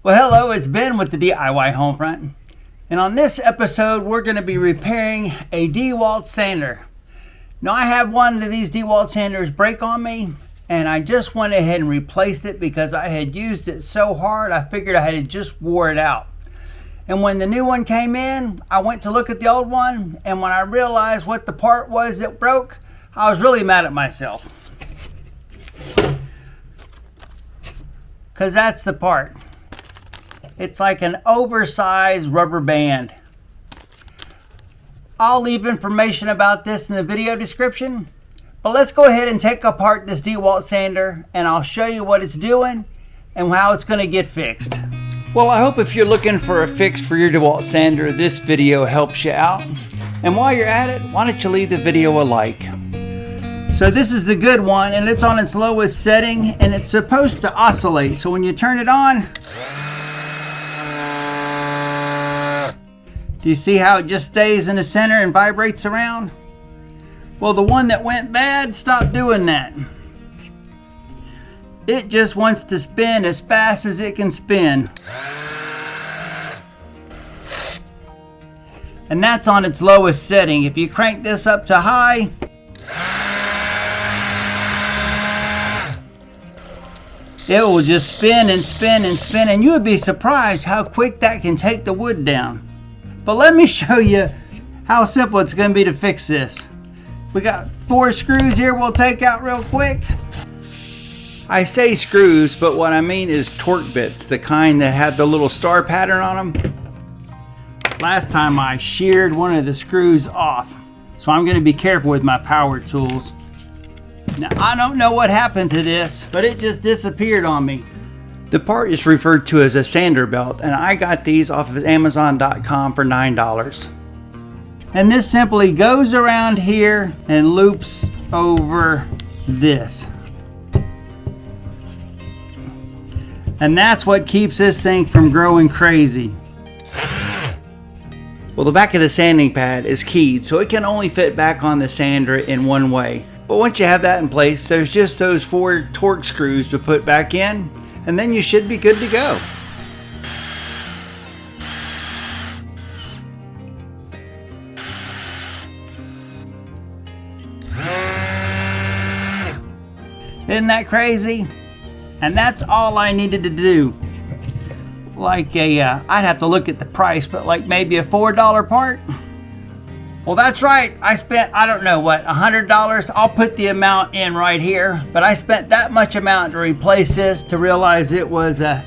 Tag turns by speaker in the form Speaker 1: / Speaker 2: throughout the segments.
Speaker 1: Well, hello, it's Ben with the DIY Homefront. And on this episode, we're going to be repairing a DeWALT sander. Now, I had one of these DeWALT sanders break on me, and I just went ahead and replaced it because I had used it so hard, I figured I had just wore it out. And when the new one came in, I went to look at the old one, and when I realized what the part was that broke, I was really mad at myself. Because that's the part. It's like an oversized rubber band. I'll leave information about this in the video description, but let's go ahead and take apart this DeWALT sander and I'll show you what it's doing and how it's going to get fixed. Well, I hope if you're looking for a fix for your DeWALT sander, this video helps you out. And while you're at it, why don't you leave the video a like? So this is the good one, and it's on its lowest setting, and it's supposed to oscillate. So when you turn it on, do you see how it just stays in the center and vibrates around? Well, the one that went bad stopped doing that. It just wants to spin as fast as it can spin. And that's on its lowest setting. If you crank this up to high, it will just spin and spin and spin, and you would be surprised how quick that can take the wood down. But let me show you how simple it's going to be to fix this. We got 4 screws here we'll take out real quick. I say screws, but what I mean is torque bits, the kind that have the little star pattern on them. Last time I sheared one of the screws off, so I'm going to be careful with my power tools. Now, I don't know what happened to this, but it just disappeared on me. The part is referred to as a sander belt, and I got these off of Amazon.com for $9. And this simply goes around here and loops over this. And that's what keeps this thing from growing crazy. Well, the back of the sanding pad is keyed, so it can only fit back on the sander in one way. But once you have that in place, there's just those 4 torque screws to put back in, and then you should be good to go. Isn't that crazy? And that's all I needed to do. Like I'd have to look at the price, but like maybe a $4 part. Well, that's right. I spent, I don't know what, $100. I'll put the amount in right here, but I spent that much amount to replace this to realize it was a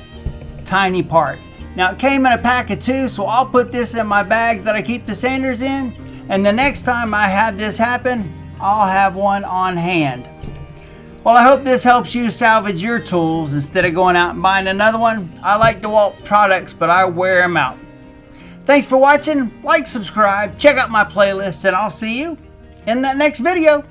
Speaker 1: tiny part. Now it came in a pack of 2, so I'll put this in my bag that I keep the sanders in, and the next time I have this happen, I'll have one on hand. Well, I hope this helps you salvage your tools instead of going out and buying another one. I like DeWALT products, but I wear them out. Thanks for watching. Like, subscribe, check out my playlist, and I'll see you in that next video.